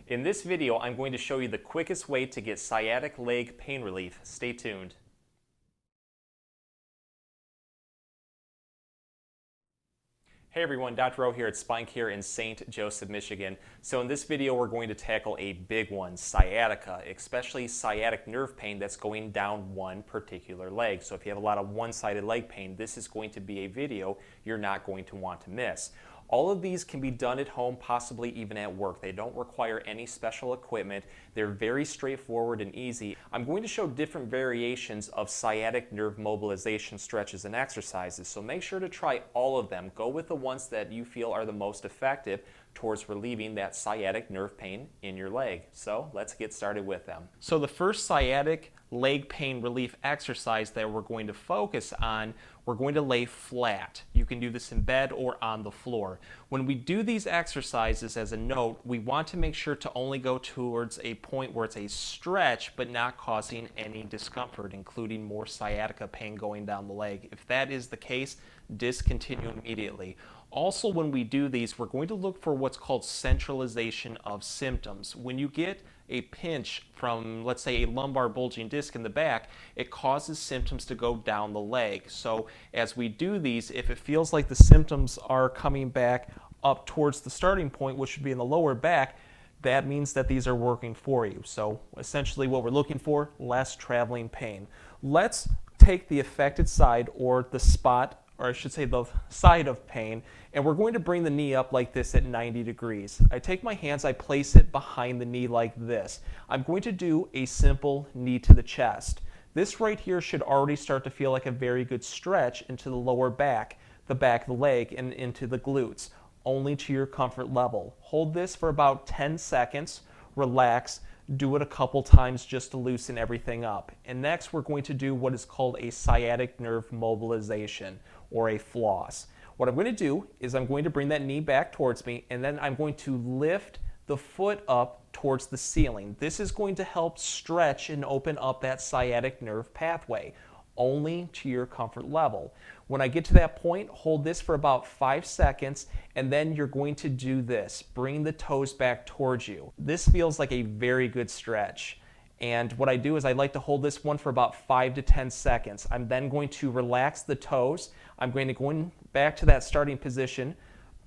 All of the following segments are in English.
In this video, I'm going to show you the quickest way to get sciatic leg pain relief. Stay tuned. Hey everyone, Dr. Rowe here at SpineCare in St. Joseph, Michigan. So in this video, we're going to tackle a big one, sciatica, especially sciatic nerve pain that's going down one particular leg. So if you have a lot of one-sided leg pain, this is going to be a video you're not going to want to miss. All of these can be done at home, possibly even at work. They don't require any special equipment. They're very straightforward and easy. I'm going to show different variations of sciatic nerve mobilization stretches and exercises, so make sure to try all of them. Go with the ones that you feel are the most effective towards relieving that sciatic nerve pain in your leg. So let's get started with them. So the first sciatic leg pain relief exercise that we're going to focus on, we're going to lay flat. You can do this in bed or on the floor. When we do these exercises, as a note, we want to make sure to only go towards a point where it's a stretch but not causing any discomfort, including more sciatica pain going down the leg. If that is the case, discontinue immediately. Also, when we do these, we're going to look for what's called centralization of symptoms. When you get a pinch from, let's say, a lumbar bulging disc in the back, it causes symptoms to go down the leg. So as we do these, if it feels like the symptoms are coming back up towards the starting point, which would be in the lower back, that means that these are working for you. So essentially what we're looking for, less traveling pain. Let's take the affected side, or the spot, or I should say the side of pain, and we're going to bring the knee up like this at 90 degrees. I take my hands, I place it behind the knee like this. I'm going to do a simple knee to the chest. This right here should already start to feel like a very good stretch into the lower back, the back of the leg, and into the glutes, only to your comfort level. Hold this for about 10 seconds, relax, do it a couple times just to loosen everything up. And next we're going to do what is called a sciatic nerve mobilization, or a floss. What I'm going to do is I'm going to bring that knee back towards me, and then I'm going to lift the foot up towards the ceiling. This is going to help stretch and open up that sciatic nerve pathway, only to your comfort level. When I get to that point, hold this for about 5 seconds, and then you're going to do this. Bring the toes back towards you. This feels like a very good stretch. And what I do is I like to hold this one for about 5 to 10 seconds. I'm then going to relax the toes. I'm going to go back to that starting position,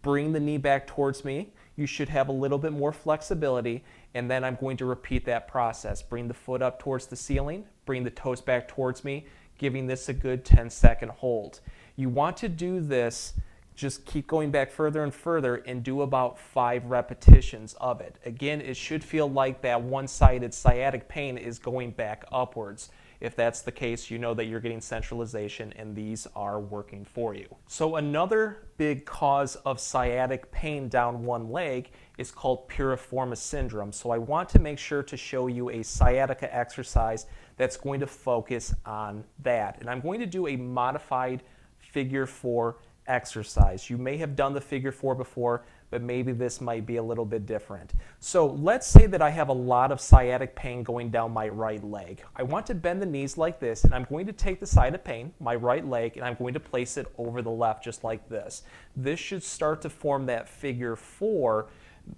bring the knee back towards me. You should have a little bit more flexibility, and then I'm going to repeat that process. Bring the foot up towards the ceiling, bring the toes back towards me, giving this a good 10-second hold. You want to do this, just keep going back further and further, and do about 5 repetitions of it. Again, it should feel like that one-sided sciatic pain is going back upwards. If that's the case, you know that you're getting centralization and these are working for you. So another big cause of sciatic pain down one leg is called piriformis syndrome. So I want to make sure to show you a sciatica exercise that's going to focus on that. And I'm going to do a modified figure 4 exercise. You may have done the figure 4 before, but maybe this might be a little bit different. So let's say that I have a lot of sciatic pain going down my right leg. I want to bend the knees like this, and I'm going to take the side of pain, my right leg, and I'm going to place it over the left just like this. This should start to form that figure 4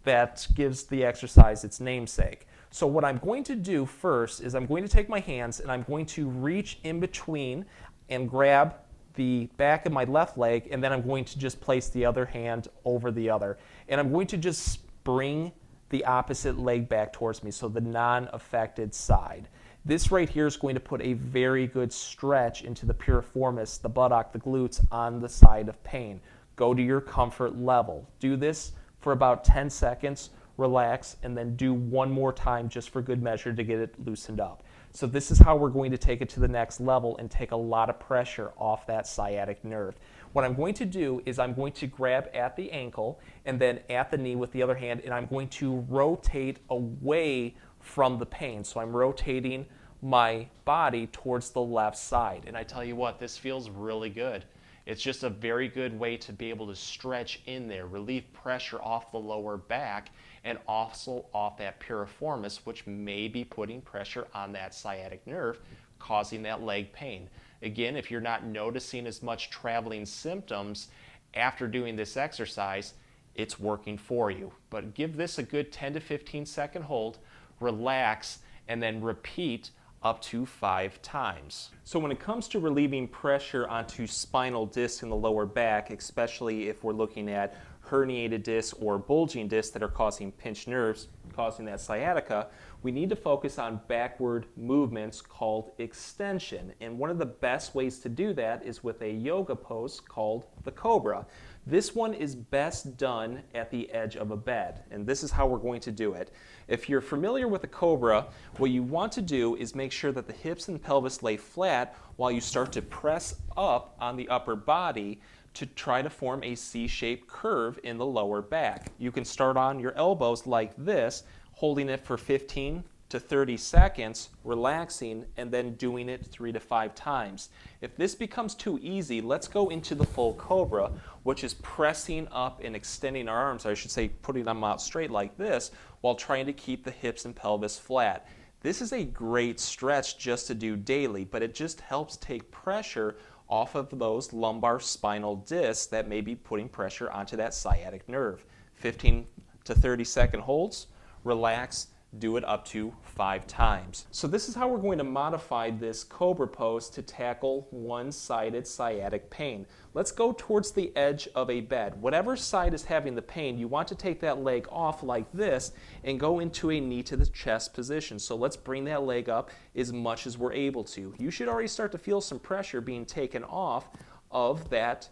that gives the exercise its namesake. So what I'm going to do first is I'm going to take my hands and I'm going to reach in between and grab the back of my left leg, and then I'm going to just place the other hand over the other. And I'm going to just bring the opposite leg back towards me, so the non-affected side. This right here is going to put a very good stretch into the piriformis, the buttock, the glutes on the side of pain. Go to your comfort level. Do this for about 10 seconds, relax, and then do one more time just for good measure to get it loosened up. So this is how we're going to take it to the next level and take a lot of pressure off that sciatic nerve. What I'm going to do is I'm going to grab at the ankle and then at the knee with the other hand, and I'm going to rotate away from the pain. So I'm rotating my body towards the left side. And I tell you what, this feels really good. It's just a very good way to be able to stretch in there, relieve pressure off the lower back, and also off that piriformis, which may be putting pressure on that sciatic nerve, causing that leg pain. Again, if you're not noticing as much traveling symptoms after doing this exercise, it's working for you. But give this a good 10 to 15 second hold, relax, and then repeat up to 5 times. So when it comes to relieving pressure onto spinal discs in the lower back, especially if we're looking at herniated discs or bulging discs that are causing pinched nerves, causing that sciatica, we need to focus on backward movements called extension. And one of the best ways to do that is with a yoga pose called the Cobra. This one is best done at the edge of a bed, and this is how we're going to do it. If you're familiar with the Cobra, what you want to do is make sure that the hips and pelvis lay flat while you start to press up on the upper body to try to form a C-shaped curve in the lower back. You can start on your elbows like this, holding it for 15 to 30 seconds, relaxing, and then doing it 3 to 5 times. If this becomes too easy, let's go into the full Cobra, which is pressing up and extending our arms, I should say putting them out straight like this, while trying to keep the hips and pelvis flat. This is a great stretch just to do daily, but it just helps take pressure off of those lumbar spinal discs that may be putting pressure onto that sciatic nerve. 15 to 30 second holds, relax, do it up to 5 times. So this is how we're going to modify this Cobra pose to tackle one-sided sciatic pain. Let's go towards the edge of a bed. Whatever side is having the pain, you want to take that leg off like this and go into a knee to the chest position. So let's bring that leg up as much as we're able to. You should already start to feel some pressure being taken off of that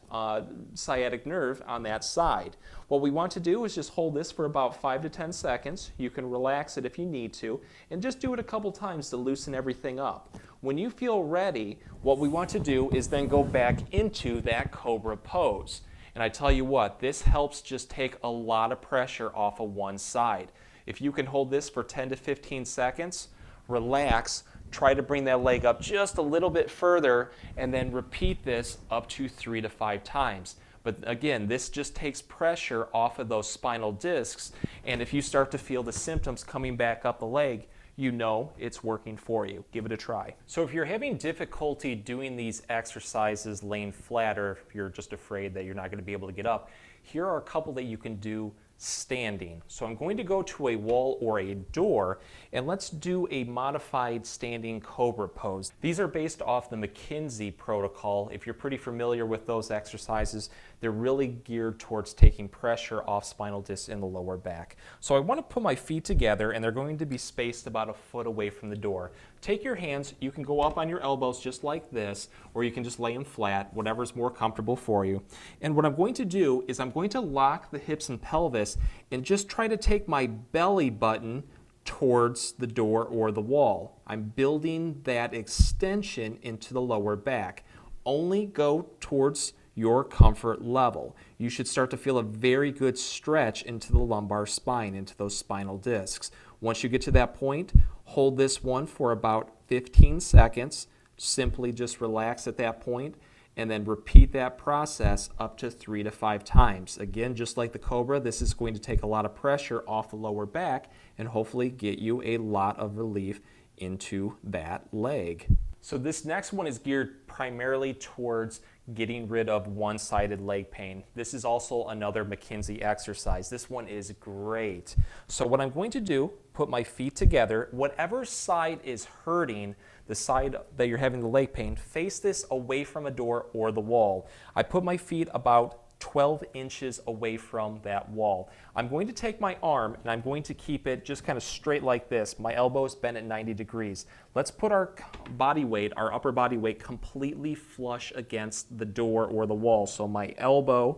sciatic nerve on that side. What we want to do is just hold this for about 5 to 10 seconds. You can relax it if you need to, and just do it a couple times to loosen everything up. When you feel ready, what we want to do is then go back into that Cobra pose. And I tell you what, this helps just take a lot of pressure off of one side. If you can hold this for 10 to 15 seconds, relax, try to bring that leg up just a little bit further, and then repeat this up to 3 to 5 times. But again, this just takes pressure off of those spinal discs, and if you start to feel the symptoms coming back up the leg, you know it's working for you. Give it a try. So if you're having difficulty doing these exercises laying flat, or if you're just afraid that you're not going to be able to get up, here are a couple that you can do standing. So I'm going to go to a wall or a door, and let's do a modified standing Cobra pose. These are based off the McKinsey protocol. If you're pretty familiar with those exercises, they're really geared towards taking pressure off spinal discs in the lower back. So I want to put my feet together, and they're going to be spaced about a foot away from the door. Take your hands, you can go up on your elbows just like this, or you can just lay them flat, whatever's more comfortable for you. And what I'm going to do is I'm going to lock the hips and pelvis and just try to take my belly button towards the door or the wall. I'm building that extension into the lower back. Only go towards your comfort level. You should start to feel a very good stretch into the lumbar spine, into those spinal discs. Once you get to that point, hold this one for about 15 seconds. Simply just relax at that point, and then repeat that process up to 3 to 5 times. Again, just like the Cobra, this is going to take a lot of pressure off the lower back and hopefully get you a lot of relief into that leg. So this next one is geared primarily towards getting rid of one-sided leg pain. This is also another McKinsey exercise. This one is great. So what I'm going to do, put my feet together, whatever side is hurting, the side that you're having the leg pain, face this away from a door or the wall. I put my feet about 12 inches away from that wall. I'm going to take my arm and I'm going to keep it just kind of straight like this. My elbows bent at 90 degrees. Let's put our body weight, our upper body weight, completely flush against the door or the wall. So my elbow,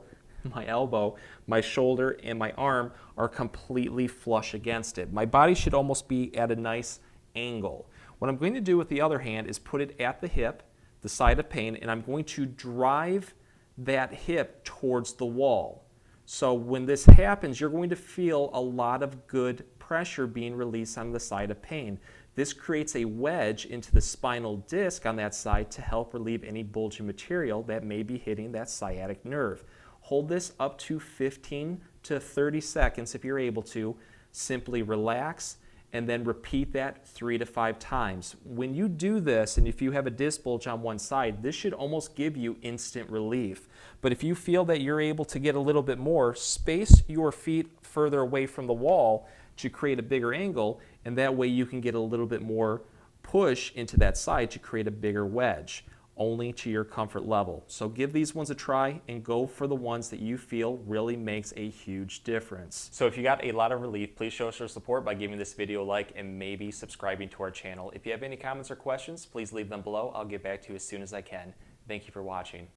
my shoulder, and my arm are completely flush against it. My body should almost be at a nice angle. What I'm going to do with the other hand is put it at the hip, the side of pain, and I'm going to drive that hip towards the wall. So when this happens, you're going to feel a lot of good pressure being released on the side of pain. This creates a wedge into the spinal disc on that side to help relieve any bulging material that may be hitting that sciatic nerve. Hold this up to 15 to 30 seconds if you're able to. Simply relax and then repeat that 3 to 5 times. When you do this, and if you have a disc bulge on one side, this should almost give you instant relief. But if you feel that you're able to get a little bit more, space your feet further away from the wall to create a bigger angle, and that way you can get a little bit more push into that side to create a bigger wedge, only to your comfort level. So give these ones a try and go for the ones that you feel really makes a huge difference. So if you got a lot of relief, please show us your support by giving this video a like and maybe subscribing to our channel. If you have any comments or questions, please leave them below. I'll get back to you as soon as I can. Thank you for watching.